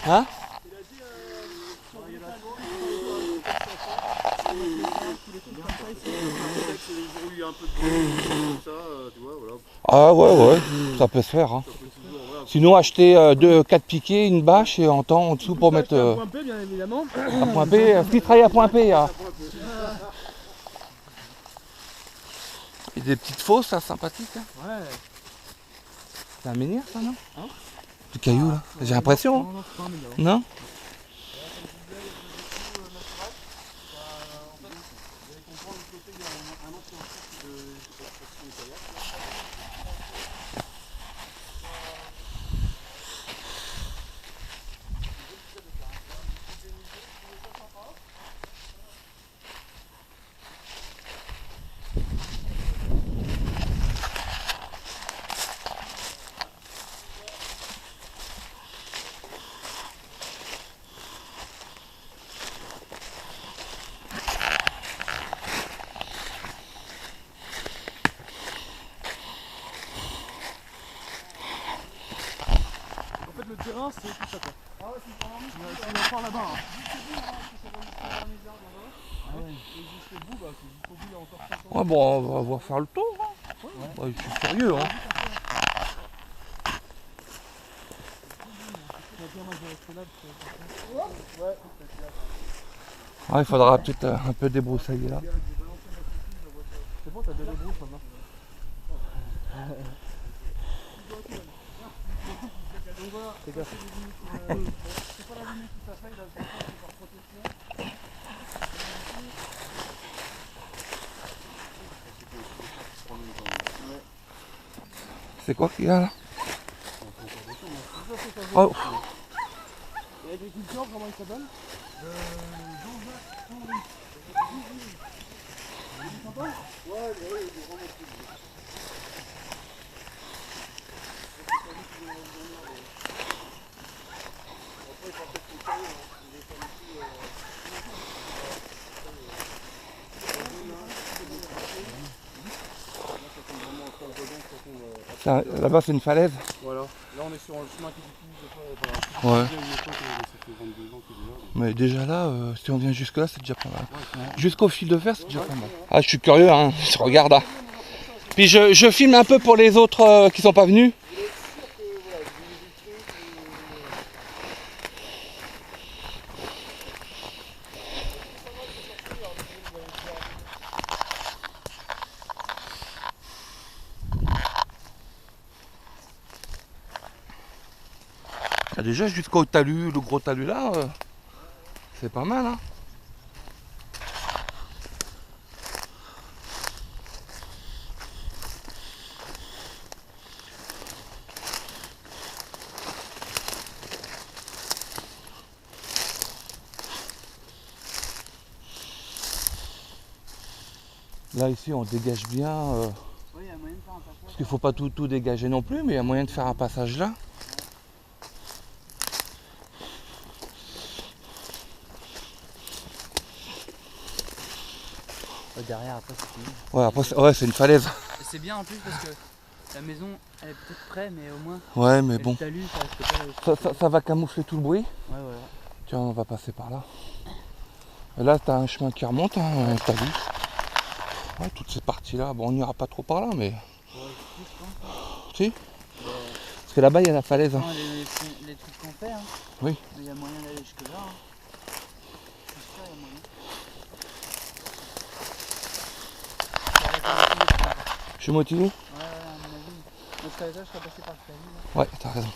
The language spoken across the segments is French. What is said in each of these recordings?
Hein? Ah ouais, ça peut se faire. Hein. Sinon acheter 4 piquets, une bâche et en temps en dessous pour mettre... À point P bien évidemment. À point P, petit travail à point P. Hein. Et des petites fosses là, sympathiques. Hein. Ouais. C'est un menhir ça non? Hein? Du caillou là, j'ai l'impression. Non, non, c'est pas un menhir. Non? En fait le terrain c'est tout ça quoi. Ah ouais c'est la part là-bas. Hein. Jusqu'au bout, bah c'est jusqu'au bout il y a encore 5 ans. Ouais bon, on va voir faire le tour. Hein. Ouais. Ouais, je suis curieux. Hein. Ouais, il faudra peut-être un peu débroussailler là. C'est bon, t'as des rebrousses maintenant. C'est gaffe. C'est pas la limite tout à fait, là, c'est par protection. C'est quoi qu'il y a là? Oh. Et l'agriculteur, comment il s'appelle? Jean-Jacques Henry. Il est sympa? Ouais, il est vraiment cool. Là-bas c'est une falaise. Voilà, là on est sur un chemin qui utilise. Ouais. Mais déjà là, si on vient jusque là, c'est déjà pas mal. Jusqu'au fil de fer, c'est déjà pas mal. Ah, je suis curieux, hein. Je regarde là. Puis je filme un peu pour les autres qui sont pas venus. Ah, déjà jusqu'au talus, le gros talus là, c'est pas mal hein. Là ici on dégage bien, Oui, il y a moyen de faire un passage. parce qu'il faut pas tout dégager non plus, mais il y a moyen de faire un passage là. Derrière, après c'est fini. Ouais, après ouais, c'est une falaise. C'est bien en plus parce que la maison elle est peut-être près, mais au moins. Ouais, mais bon. Le talus, ça reste pas. Ça va camoufler tout le bruit. Ouais, ouais. Tiens, on va passer par là. Et là, t'as un chemin qui remonte, hein, t'as vu. Ouais, toutes ces parties-là, bon, on n'ira pas trop par là, mais. Si. Parce que là-bas, il y a la falaise. Hein. Non, les trucs qu'on fait, hein. Oui. Mais il y a moyen d'aller jusque là. Hein. Je suis sûr, il y a moyen. Je suis motivé? Ouais, à mon avis. Moi, je serais passé par le talus. Ouais, t'as raison.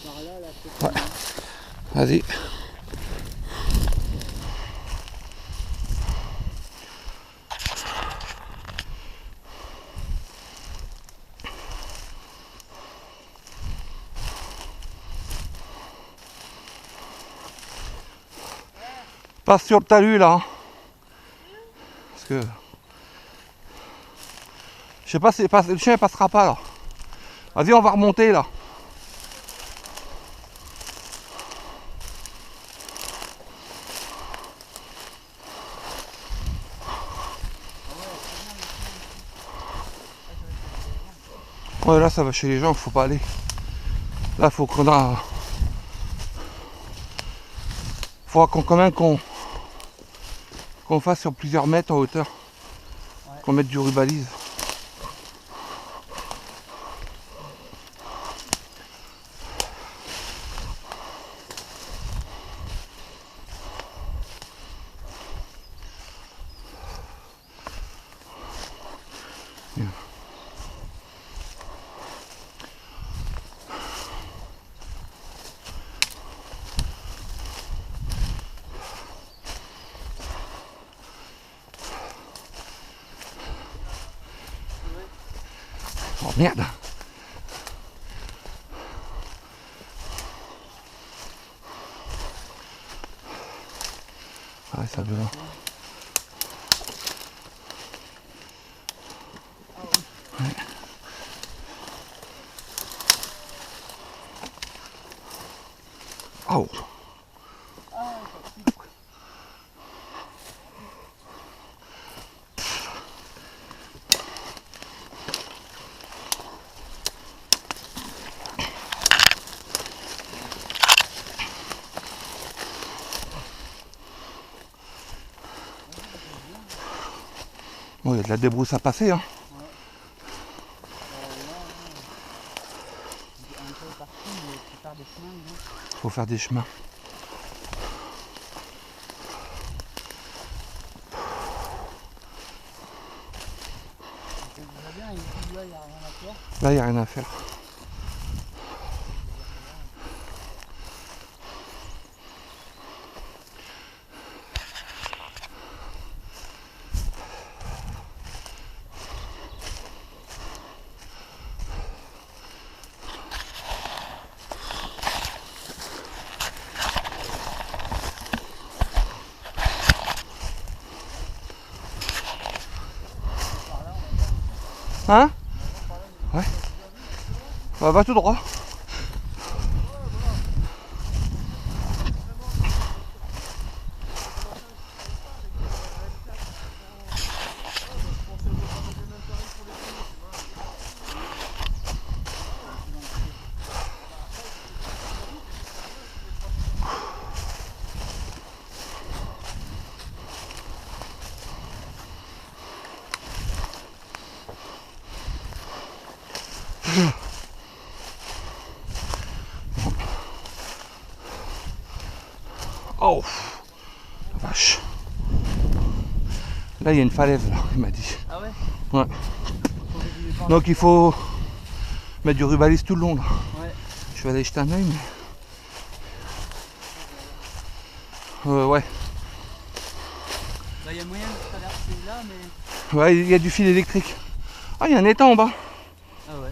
Par là, là, ouais. Vas-y. Passe sur le talus là. Parce que. Je sais pas si le chien passera pas là. Vas-y, on va remonter là. Ouais, là ça va chez les gens, faut pas aller. Là, faut qu'on a... faudra quand même qu'on fasse sur plusieurs mètres en hauteur. Ouais. Qu'on mette du rubalise. Oh merde. Ah ouais, ça veut. Ouais. Oh. Bon, il y a de la débrousse à passer, hein. Un peu partout, mais faut faire des chemins, non? Faut faire des chemins. On voit bien, ici, là, il n'y a rien à faire. Là, il n'y a rien à faire. Hein? Ouais. Bah, va tout droit. Oh, la vache. Là, il y a une falaise, là, il m'a dit. Ah ouais? Ouais. Faut que je lui parle. Donc, il faut mettre du rubalise tout le long, là. Ouais. Je vais aller jeter un œil, mais... ouais. Bah, il y a moyen de traverser là, mais. Ouais, il y a du fil électrique. Ah, il y a un étang en bas. Ah ouais.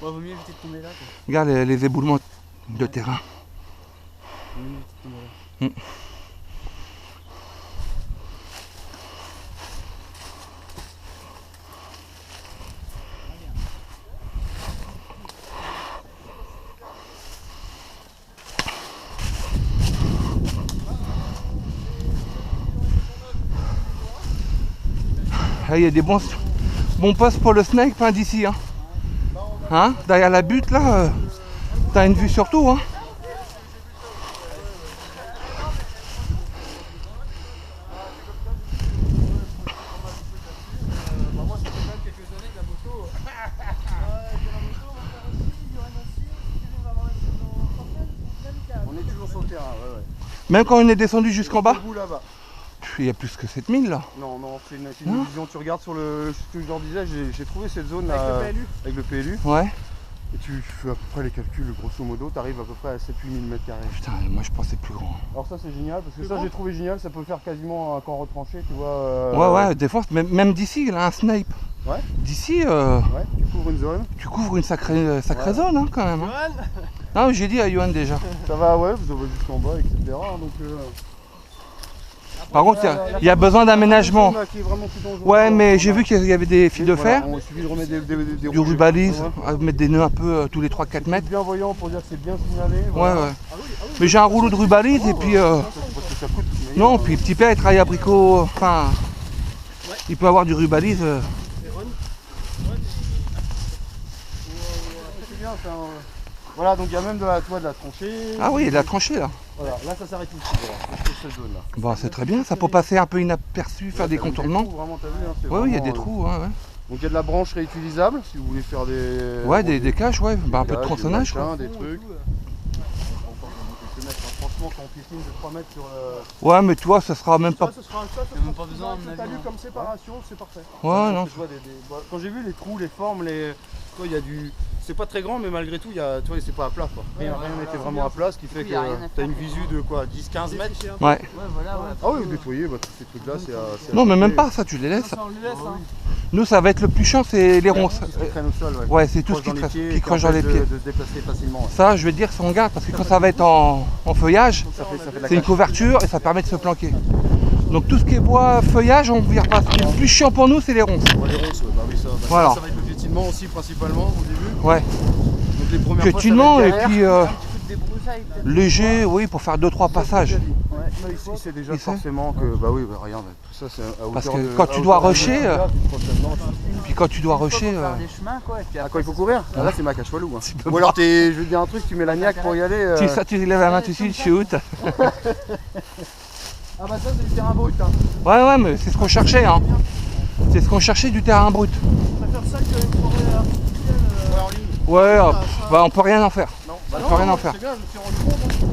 Ouais, vaut mieux éviter de tomber là, quoi. Regarde les éboulements de terrain. Vaut mieux éviter de tomber là. Là, il y a des bons postes pour le snipe, hein, d'ici. Hein. Hein, derrière la butte, là, t'as une vue sur tout. Hein. Moi, ça fait quand même quelques années que la moto. On est toujours sur le terrain, ouais, ouais. Même quand on est descendu jusqu'en bas, Au bout là-bas. il y a plus que 7000 là. Non, non, c'est une Non. vision. Tu regardes sur le. Ce que je leur disais, j'ai trouvé cette zone là. Avec le PLU. Ouais. Et tu fais à peu près les calculs, grosso modo, tu arrives à peu près à 7-8 000 m². Putain, moi je pensais plus grand. Alors ça c'est génial, parce que ça j'ai trouvé génial, ça peut faire quasiment un camp retranché, tu vois. Ouais, des fois, même d'ici, là, un snipe. Ouais. D'ici, Ouais, tu couvres une zone. tu couvres une sacrée Ouais. zone hein, quand même. Hein. Non, j'ai dit à Johan déjà. Ça va, ouais, vous avez jusqu'en bas, etc. Donc, Par contre, il y a besoin d'aménagement. la zone, là, qui est vraiment plus dangereuse, Ouais, mais voilà. j'ai vu qu'il y avait des fils de fer, Voilà, il suffit de remettre des du rouges. rubalise, Ouais. mettre des nœuds un peu tous les 3-4 C'est mètres. bien voyant pour dire que c'est bien signalé. Ouais, Voilà. ouais. Mais j'ai un rouleau de rubalise et puis... Parce que ça coûte, mais non, puis petit père il travaille à Bricot, enfin... Il peut avoir du rubalise. c'est bien, Voilà, donc il y a même de la tranchée. Ah oui, il y a de la tranchée là. Voilà, là ça s'arrête ici, voilà, cette zone là. Bon, c'est très bien, ça pour passer un peu inaperçu, faire des contournements. Vraiment, t'as vu, hein, c'est Ouais, oui, il y a vraiment, des trous, ouais. Donc il y a de la branche réutilisable si vous voulez faire des. Ouais, des caches, ouais, bah, un peu de cages, tronçonnage des quoi. machins, des trucs. Franchement, quand on piscine de 3 mètres sur le. Ouais, mais toi, ça sera même pas. Ça sera même pas besoin, à mon avis, t'as lu hein. comme séparation, c'est parfait. Ouais, non. Je vois quand j'ai vu les trous, les formes, il y a du. C'est pas très grand, mais malgré tout, tu vois, c'est pas à plat quoi. Rien n'était vraiment à plat, ce qui fait Oui, que y a rien à t'as faire. une visu de quoi, 10-15 mètres. Ouais. Ouais, voilà, ouais. Ah oui, vous nettoyez, tous ces trucs là, c'est. Non, mais même pas, ça, tu les laisses. Ça, on le laisse, hein. Nous, ça va être le plus chiant, c'est les ronces. Tout ce qui traîne au sol, ouais. Ouais, c'est tout ce Croche qui dans les pieds, qui croche dans les empêche pieds. de se déplacer facilement. Ouais. Ça, je vais te dire, ça on garde, parce que quand ça va être en feuillage, Ça fait de la c'est une cache. couverture et ça permet de se planquer. Donc tout ce qui est bois, feuillage, on vire pas. Ce qui est le plus chiant pour nous, c'est les ronces. Ouais, les ronces, ouais, bah oui, ça. Bah, Voilà. ça va être le piétinement aussi, principalement, au début. Ouais. Donc les premières Piétinement fois, et ça va être puis derrière. Un petit peu de débroussailles, peut-être. léger, oui, pour faire 2-3 passages. Ouais, ici, c'est déjà Ici. forcément que. Bah oui, bah regarde, tout ça, c'est à hauteur Parce que de. quand tu dois rusher, prochainement. puis quand tu dois Faut rusher, faire des chemins, quoi. Et puis Ah, après, quand il faut courir Là, c'est ma cache walou. Hein. peux Ou alors, je vais te dire un truc, tu mets la niaque pour y aller. tu lèves la main tout de suite, shoot. Ah, bah ça, c'est du terrain brut. Hein. Ouais, mais c'est ce qu'on cherchait, hein. C'est ce qu'on cherchait du terrain brut. On préfère ça que une forêt artificielle en ligne. Ouais, bah on peut rien en faire. Non, On peut rien en faire. C'est bien, je me suis rendu compte. Hein.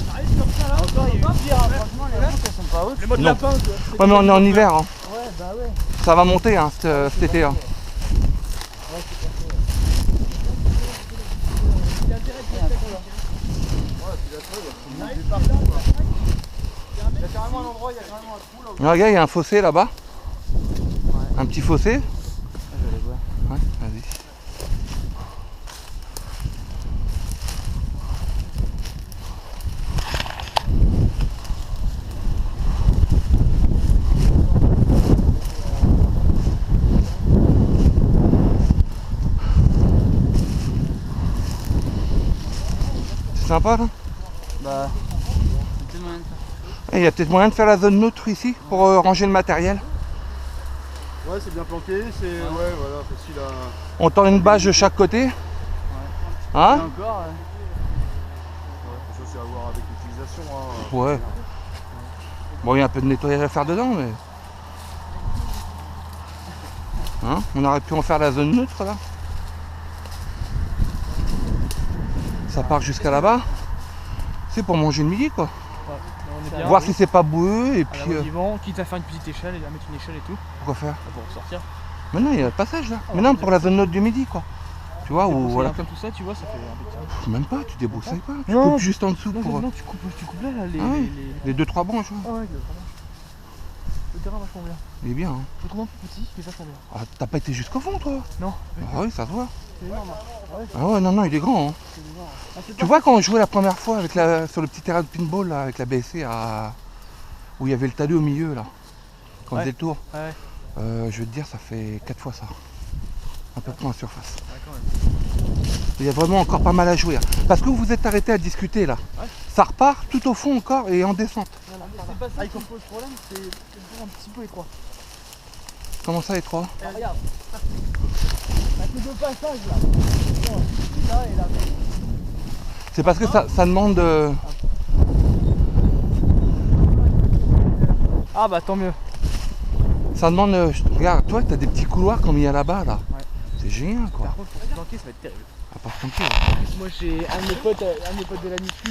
Ça arrive comme ça là. encore, il y a eu pire, hein. Franchement, les ronces, elles sont pas hautes. Les mots de Non. lapin, quoi. Ouais, mais on est en hiver, hein. Ouais, bah ouais. Ça va monter, hein, cet été. Hein. Il y a carrément un endroit, il y a carrément un trou là. Regarde, il y a un fossé là-bas. Un petit fossé. Je vais aller voir. Ouais, vas-y. C'est sympa là. Bah, c'est peut-être moyen de faire. Il y a peut-être moyen de faire la zone neutre ici pour ranger le matériel. Ouais, c'est bien planqué, c'est. Ouais, voilà, facile à. On tend une bâche de chaque côté. Et Hein? encore, Ouais, ça, c'est à voir avec l'utilisation. Hein. Ouais. Bon, il y a un peu de nettoyage à faire dedans, mais. Hein? On aurait pu en faire la zone neutre là. Ça part jusqu'à là-bas. C'est pour manger le midi quoi. On est bien. Voir si c'est pas boueux et À puis. la vivant, quitte à faire une petite échelle et à mettre une échelle et tout, Pourquoi faire? pour ressortir. Maintenant il y a le passage là. Maintenant pour la zone neutre du midi quoi. Tu vois, ou voilà. Comme tout ça, tu vois, ça fait un peu de Même pas, tu débroussailles pas. Tu Non. coupes juste en dessous Non, pour non, tu coupes là, les. Ah oui. les 2-3 branches. Ouais. Ah ouais, le terrain vachement bien. Il est bien. Hein. Je le trouve un peu petit, mais vachement bien. Ah, t'as pas été jusqu'au fond toi? Non, Ah oui, ça se voit. c'est énorme. Ah ouais, non, il est grand. Hein. Tu vois quand on jouait la première fois avec sur le petit terrain de pinball là, avec la BSC où il y avait le talus au milieu là, quand on Ouais. faisait le tour, Ouais, je veux te dire ça fait 4 fois ça. À peu près en surface. ouais, quand même. Il y a vraiment encore pas mal à jouer. Hein. Parce que vous vous êtes arrêté à discuter là. Ouais. Ça repart tout au fond encore et en descente. Voilà, c'est pas ça qui pose problème, c'est un petit peu étroit. Comment ça étroit? Regarde, t'as que deux passages là. Là et là. C'est parce que ça demande... Ah bah tant mieux. Ça demande... regarde, toi t'as des petits couloirs comme il y a là-bas là. Ouais. C'est génial quoi. Par contre, pour se planquer, ça va être terrible. À part ton pied. Moi j'ai un de mes potes de la muscu,